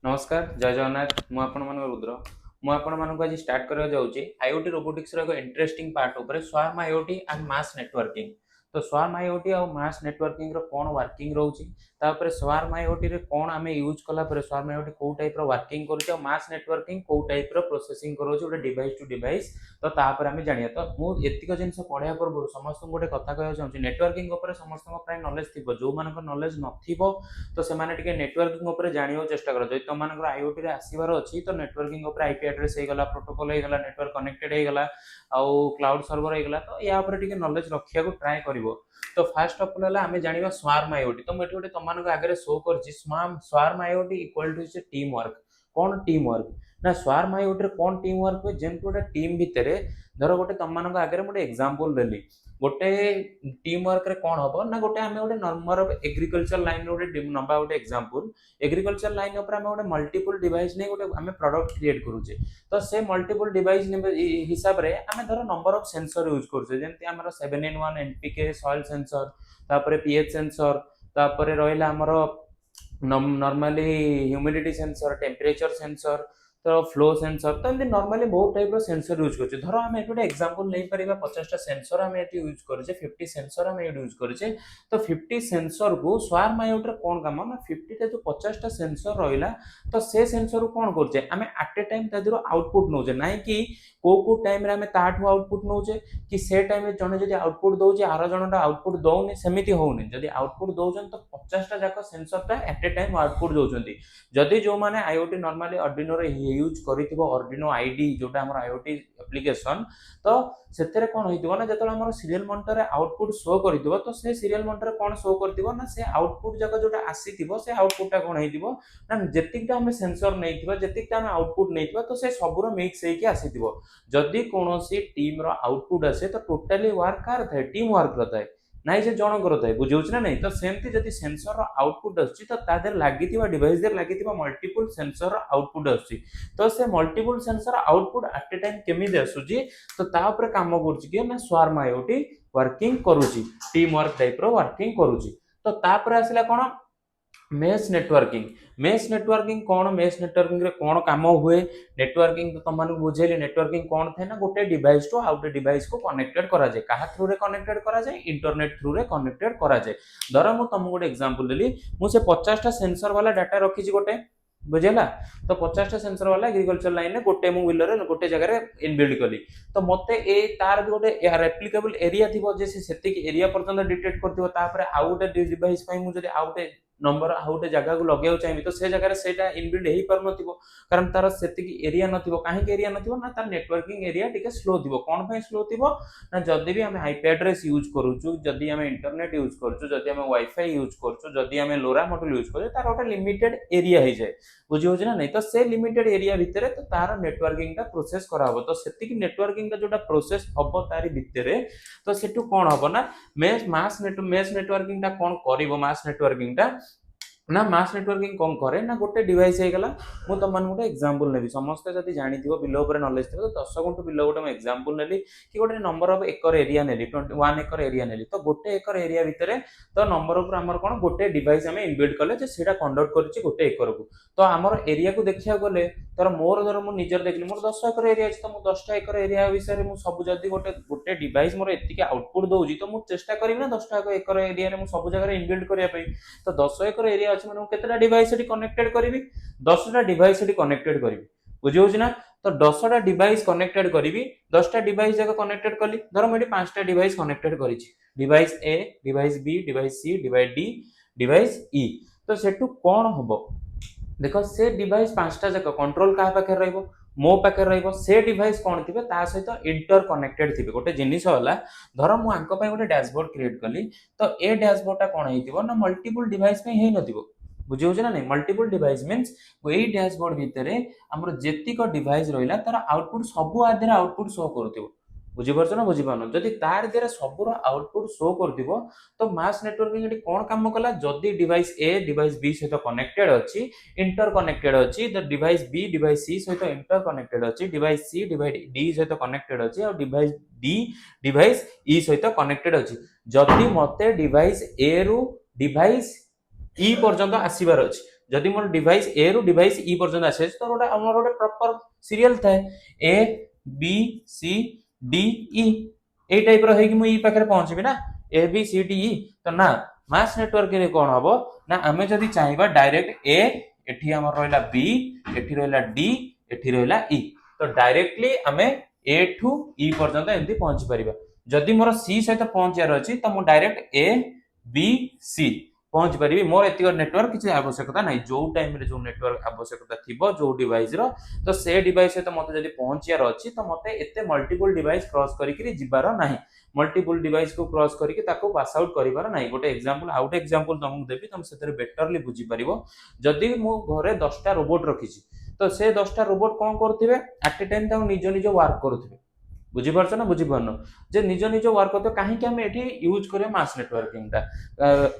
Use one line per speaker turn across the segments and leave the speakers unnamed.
नमस्कार जय जगन्नाथ मुझे रुद्र मुझे आज स्टार्ट करने जाऊँगी आईओटी रोबोटिक्स एक इंटरेस्टिंग पार्ट उपर swarm IoT and mass networking. तो स्वार्म आईओटी और मास नेटवर्किंग रो कौन वर्किंग रोची तापर स्वार्म आईओटी रे कौन आमे यूज कला पर स्वार्म आईओटी को टाइप रो वर्किंग करूची और मास नेटवर्किंग को टाइप रो प्रोसेसिंग करूची गोटे डिवाइस टू डिवाइस। तो तापर आमे जानिया तो मु एतिक जिंस पढ़िया पूर्व समस्त गोटे कथा कहया चाहूँ नेटवर्किंग उपर समस्त प्राय नॉलेज थिबो जो मानक नॉलेज नथिबो तो सेमाने टिके नेटवर्किंग उपर जानियो चेष्टा करो जदि तुम मानकर आईओटी रे आसीबार अछि तो नेटवर्किंग उपर आईपी एड्रेस हे गला प्रोटोकॉल हे गला नेटवर्क कनेक्टेड हे गला आउ क्लाउड सर्वर हे गला तो या उपर टिके नॉलेज रखिया को ट्राई करिवो। तो फर्स्ट ऑफ ऑल आमे जानिबा स्वार्म आईओटी तो मैं गोटे तुम मानक आगे शो करछि swarm IoT equal two is team work. कौन टीम वर्क ना स्वार्म आईओटी रे कौन टीम वर्क हुए जेम गोटे टीम भितरे धर गोटे तुम मानक आगे गोटे एग्जांपल देली गोटे टीम वर्क रे कौन हबो ना गोटे आमे गोटे नंबर ऑफ एग्रीकल्चर लाइन गोटे नबा गोटे एग्जांपल एग्रीकल्चर लाइन ऊपर आमे गोटे मल्टीपल डिवाइस नै गोटे आमे प्रोडक्ट क्रिएट करूचे तो से मल्टीपल डिवाइस हिसाब रे आमे धर नंबर ऑफ सेंसर यूज करूचे जेंति हमर 7in1 एनपीके सॉइल सेंसर तापर पीएच सेंसर तापर रहिला हमर normally humidity sensor temperature sensor तो फ्लो सेंसर तो एमती नॉर्मली बहुत टाइप रो सेंसर यूज करछे धरो हम एटा एग्जांपल नै परिबा 50 टा सेंसर हम एटी यूज करछे 50 सेंसर हम एटी यूज करछे तो 50 सेंसर को स्वार्म आईओटी रे कोन काम ना 50 टा जो 50 टा सेंसर रहिला तो से सेंसर को कोन करछे हमें एट ए टाइम तादिरो आउटपुट नोजे नाही कि को टाइम रे हमें ताठू आउटपुट नोजे कि से टाइम रे जने जदी आउटपुट दोजे आरो जनटा आउटपुट दोउनी सेमिति होउनी जदी आउटपुट दोजन तो 50 टा जाका सेंसर ता एट ए टाइम आउटपुट दोजंती जदी जो माने आईओटी नॉर्मली आर्डिनो रे यूज करिथिबो आर्डिनो आईडी जोटा हमर आईओटी एप्लीकेशन तो सेतेरे कोन होइथिबो ना जतले हमर सीरियल मॉनिटर रे आउटपुट शो करिथिबो तो से सीरियल मॉनिटर कोन शो करथिबो ना से आउटपुट जाका जोटा आसीथिबो से आउटपुटटा कोन होइथिबो ना जेतिकटा हम सेंसर नैथिबो जेतिकटा हम आउटपुट नैथिबो तो से सबरो मिक्स हेकि आसीथिबो जदी कोनोसी टीम रो आउटपुट आसे तो टोटली वर्क कार थाए टीम वर्क रथाए नाइ जे जण करथाए बुझौछ ना नहीं तो सेमती जदी सेंसर रो आउटपुट आछि तो तादेर लागिथिबा डिवाइस देर लागिथिबा मल्टीपल सेंसर रो आउटपुट आछि तो से multiple sensor output at a time केमिति आसुची तो ता ऊपर काम करछि कि ना स्वार्म आईओटी वर्किंग करूची टीम वर्क टाइप रो वर्किंग करूची। तो ता पर आसिला कोन मेश नेटवर्किंग कौन मेश नेटवर्किंग रे कौन काम हुए नेटवर्किंग तो तुम मानक बुझेली नेटवर्किंग कौन थे ना गोटे डिवाइस टू आउट डिवाइस को कनेक्टेड करा जाए कहा थ्रू रे कनेक्टेड करा जाए इंटरनेट थ्रू रे कनेक्टेड करा जाए। धर मु तुमको गोटे एग्जांपल देली मु से 50 टा सेंसर वाला डाटा रखी गोटे बुझेला तो 50 टा सेंसर वाला एग्रीकल्चर लाइन रे गोटे मु बिल रे गोटे जगह रे इनबिल्ड कली तो मते ए तार भी गोटे रेप्लिकेबल एरिया थिबो जे सेति एरिया पर्यंत डिटेक्ट करथिबो तापर आउ गोटे डिवाइस पई मु जदी आउ गोटे नंबर आउ गोटे जगह को लगेउ चाहिए तो से जगह रे सेटा इनबिल्ड हेई पर नथिबो कारण तार सेति एरिया नथिबो काहे के एरिया नथिबो ना तार नेटवर्किंग एरिया टिके स्लो थिबो कोन पई स्लो थिबो ना जदी भी हम आईपी एड्रेस यूज करूछु जदी हम इंटरनेट यूज करूछु जदी हम वाईफाई यूज करूछु जदी हम लोरा मॉड्यूल यूज करू तार गोटे लिमिटेड एरिया हे जाय बुझी होछ ना नहीं तो से लिमिटेड एरिया भितरे तो तार नेटवर्किंग टा प्रोसेस करा हबो तो सेति नेटवर्किंग का जोटा प्रोसेस हबो तारी भितरे तो सेटु कोन हबो ना मेश नेटवर्किंग टा कोन करिवो मास नेटवर्किंग टा ना मास नेटवर्किंग कौन करे ना गोटे डिवाइस हे गला मु तुम मन गोटे एग्जांपल नेबी समस्त जदी जानिथिबो बिलो ऊपर नॉलेज थिबो तो 10 गुंठ बिलो गोटे एग्जांपल नेली कि गोटे नंबर ऑफ एकर एरिया नेली 21 एकर एरिया नेली तो गोटे एकर एरिया भितरे तो नंबर ऑफ हमर कोन गोटे डिवाइस हमें इनबिल्ड कले जे सेटा कंडक्ट करछि गोटे एकर को तो हमर एरिया को देखिया गले तर मोर धर मु निजर देखली मोर 10 एकर एरिया अछि तो मु 10 टा एकर एरिया विषय रे मु सब जदी गोटे डिवाइस मोर एतिके आउटपुट दोउजी तो मु चेष्टा करिम ना 10 टा एकर एरिया रे मु सब जगह रे इनबिल्ड करिया पई तो 10 एकर एरिया अछि माने केतेटा डिवाइस एटी कनेक्टेड करिवि 10 टा डिवाइस एटी कनेक्टेड करिवि बुझि होछ ना तो 10 टा डिवाइस कनेक्टेड करिवि 10 टा डिवाइस जगह कनेक्टेड कली धर मैं 5 टा डिवाइस कनेक्टेड करिछि device A device B device C device D device E तो सेटु कोन हबो देखो से डिवाइस 5 टा जगह कंट्रोल का पाखे रहइबो मो पाखे रहइबो से डिवाइस कोन थिबे ता सहित इंटर कनेक्टेड थिबे गोटे जिनिस होला धर मु आंको पय गोटे डैशबोर्ड क्रिएट कली तो ए डैशबोर्ड टा कोन हेतिबो ना मल्टीपल डिवाइस पे हेइ नथिबो बुझी होछ ना नहीं मल्टीपल डिवाइस मींस एई डैशबोर्ड भितरे हमर जेतिक डिवाइस रहिला तार आउटपुट सब आधे आउटपुट शो करथिबो बुझी परछ ना बुझी पानो जदी तार देरे सबरो आउटपुट शो करथिबो तो मास नेटवर्किंग एटी कोन काम कला जदी डिवाइस ए डिवाइस बी सहित कनेक्टेड अछि इंटर कनेक्टेड अछि द डिवाइस बी डिवाइस सी सहित इंटर कनेक्टेड अछि डिवाइस सी डिवाइस डी सहित कनेक्टेड अछि और डिवाइस डी डिवाइस ई सहित कनेक्टेड अछि जदी मते डिवाइस ए रु डिवाइस ई पर्यंत आसीबार अछि जदि मोर डिवाइस ए रु डिवाइस ई पर्यंत आसे तो गोटे हमर गोटे प्रॉपर सीरियल थाए A B C D E ए टाइप रो है कि मु ई पाखरे पहुंचबी ना ए बी सी डी ई तो ना मास नेटवर्क रे कोन हबो ना आमे जदि चाहिबा डायरेक्ट ए एठी हमर रहला बी एठी रहला डी एठी रहला ई तो डायरेक्टली आमे ए ठू ई पर्यंत एमती पहुंची परिबा जदि मोर सी सहित पहुंचार अछि तो मु डायरेक्ट ए बी सी पहुंच पारि मोर एतिक नेटवर्क किसी आवश्यकता नहीं जो टाइम रे जो नेटवर्क आवश्यकता थिबो जो डिवाइस रो तो से डिवाइस सहित मते जदि पहुंचार अछि तो मते एते मल्टीपल डिवाइस क्रॉस करिकरी जिबार नाही मल्टीपल डिवाइस को क्रॉस करिकि ताको पास आउट करिबार नाही गोटे एग्जांपल आउट एग्जांपल तुमको देबी तुम सेतरे बेटरली बुझी परिबो जदि मु घरे 10टा रोबोट रखिछि तो से 10टा रोबोट कोन करथिबे एट ए टाइम ताको निज निज वर्क करथिबे बुझी पारछ ना बुझी पारनो जे निज निज वर्क करते काहे कि हम एठी यूज करे मास नेटवर्किंग ता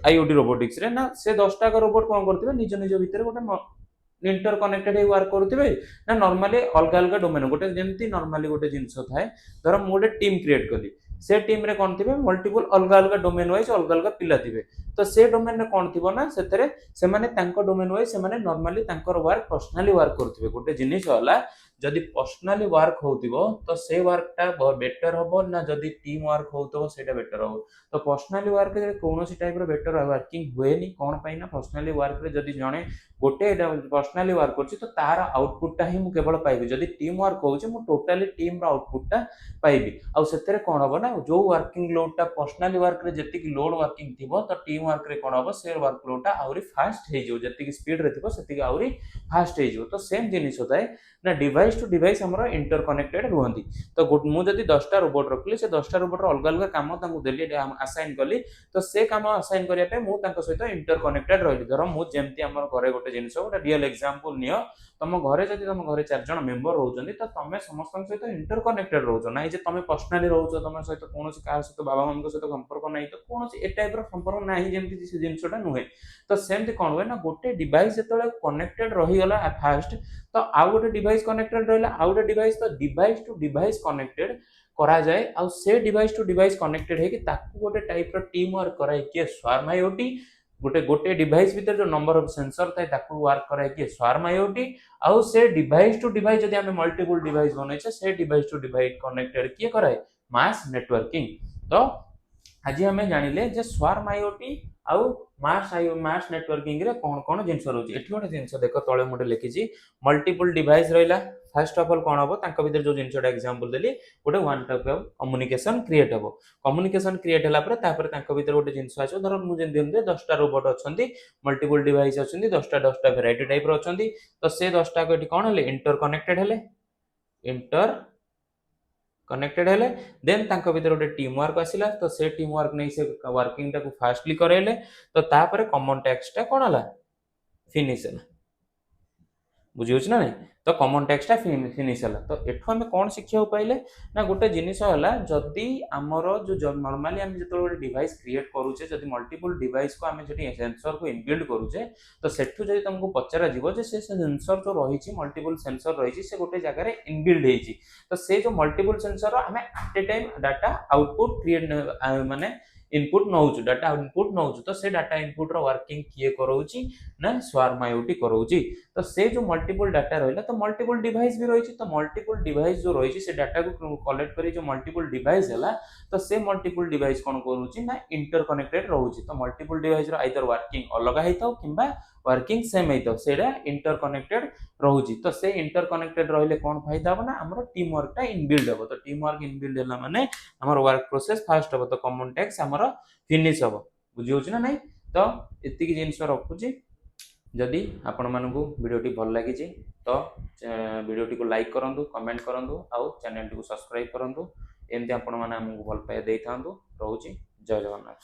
आईओटी रोबोटिक्स रे ना से 10टा का रोबोट कोन करथिबे निज निज भीतर गोटे इंटर कनेक्टेड हे वर्क करथिबे ना नॉर्मली अलग अलग डोमेन गोटे जेंती नॉर्मली गोटे जिंस थाए धर मु गोटे टीम क्रिएट कली से टीम रे कोन थिबे मल्टीपल अलग अलग डोमेन वाइज अलग अलग पिला थिबे तो से डोमेन रे कोन थिबो ना सेतरे से माने तांको डोमेन वाइज से माने नॉर्मली तांकर वर्क पर्सनली वर्क करथिबे गोटे जिनिस होला जदि पर्सनली वर्क होतिबो तो से वर्कटा बेटर हबो ना जदि टीम वर्क होतबो सेटा बेटर हबो तो पर्सनली वर्क रे कोनोसी टाइप रो बेटर वर्किंग होएनी कोन पई ना पर्सनली वर्क रे जदि जणे गोटे पर्सनली वर्क करछि तो तार आउटपुटटा ही मु केवल पाइबी जदि टीम वर्क होउछि मु टोटली टीम रो आउटपुटटा पाइबी आ सेतरे कोन हबो ना जो वर्किंग लोडटा पर्सनली वर्क रे जति कि लोड वर्किंग थिबो तो टीम वर्क रे कोन हबो से वर्क लोडटा आउरी फास्ट हे जो जति कि स्पीड रे थिबो सेति आउरी फास्ट हे जो तो सेम जिनिस होताय ना डिवाइस टू डिवाइस हमरो इंटर कनेक्टेड रुहंती तो मु जदि 10टा रोबोट रखली से 10टा रोबोट रो अलग अलग काम तांको देली असाइन कली तो से काम असाइन करिया पे मु तांको सहित इंटर कनेक्टेड रहली धर मु जेमती हमर घरे गोटे जिनिस गोटे रियल एग्जांपल नियो तम घरे जदि तम घरे 4 जण मेंबर रहउचंदी तो तमे समस्त सहित इंटर कनेक्टेड रहउचो नाही जे तमे पर्सनली रहउचो तम सहित कोनोसी कार सहित बाबा मम्मी सहित संपर्क नाही तो कोनोसी ए टाइप रो संपर्क नाही जेमती से जिनिसटा नुहे तो सेमती कोन होय ना गोटे डिवाइस जतले कनेक्टेड रही गला फास्ट तो आउ गोटे डिवाइस कनेक्टेड रहला आउ गोटे डिवाइस तो डिवाइस टू डिवाइस कनेक्टेड करा जाए आ से डिवाइस टू डिवाइस कनेक्टेड है कि ताकू गोटे टाइप रो टीम वर्क कराए कि स्वार्म आईओटी गोटे गोटे डिवाइस भीतर जो नंबर ऑफ सेंसर थाए ताकू वर्क कराए कि स्वार्म आईओटी आउ से डिवाइस टू डिवाइस जदि हमें मल्टीपल डिवाइस बनै छै से डिवाइस टू डिवाइस कनेक्टेड किए कराए मास नेटवर्किंग तो आज हमें जानिले जे स्वार्म आईओटी आउ मास नेटवर्किंग रे कोन कोन जिंस रहउची एठी गोटे जिंस देखो तळे मोटे लिखिची मल्टीपल डिवाइस रहला फर्स्ट ऑफ ऑल कोन हबो तांका भीतर जो जिंसटा एग्जांपल देली गोटे one type of communication create हबो कम्युनिकेशन क्रिएट हला पर तापर तांका भीतर गोटे जिंस आछो धर मु जेन दिन 10टा रोबोट अछंती मल्टीपल डिवाइस अछंती 10टा वैरायटी टाइप रो अछंती तो से 10टा को एठी कोन हले इंटर कनेक्टेड हले इंटर कनेक्टेड हेले देन तांको भीतर गोटे टीम वर्क आसिला तो से टीम वर्क नै से वर्किंग टाको फास्टली करेले तो तापर कॉमन टैक्सटा कोन हला फिनिश हला बुझियोछ ना नहीं तो कॉमन टैक्सटा फिनिश हला तो एठो हमें कोन शिक्षा पाइले ना गोटे जिनिस हला जदी हमरो जो नॉर्मली हम जतो गोटे डिवाइस क्रिएट करूचे जदी मल्टीपल डिवाइस को हमें जदी सेंसर को इनबिल्ड करूचे तो सेठु जदी तुमको पचरा जीवो जे से सेंसर जो रहिछि मल्टीपल सेंसर रहिछि से गोटे जगह रे इनबिल्ड हेछि तो से जो मल्टीपल सेंसर हमें at a time data output create माने इनपुट नौछु डाटा इनपुट नौछु तो से डाटा इनपुट रो वर्किंग किए करौछि ना स्वार्म आईओटी करौछि तो से जो मल्टीपल डाटा रहला तो मल्टीपल डिवाइस भी रहिछि तो मल्टीपल डिवाइस जो रहिछि से डाटा को कलेक्ट करी जो मल्टीपल डिवाइस हला तो से मल्टीपल डिवाइस कोन करूछि ना इंटर कनेक्टेड रहउछि तो मल्टीपल डिवाइस रो आइदर वर्किंग अलग हेताउ किबा वर्किंग सेम हेताउ सेडा इंटर कनेक्टेड रहउछि तो से इंटर कनेक्टेड रहिले कोन फायदा हो ना हमरो टीम वर्क टा इनबिल्ड हो तो टीम वर्क इनबिल्ड हला माने हमर वर्क प्रोसेस फास्ट हो तो कॉमन टैक्स हमरो फिनिश हो बुझियोछ ना नहीं तो एति की जिंस रखुछि जदि आपण मानकु वीडियोटी भल लागि छि तो वीडियोटी को लाइक करंतु कमेंट करंतु आउ चैनल को सब्सक्राइब करंतु एमते आपण माने हमकु भल पाए देइथांतु रहउछि जय जगन्नाथ।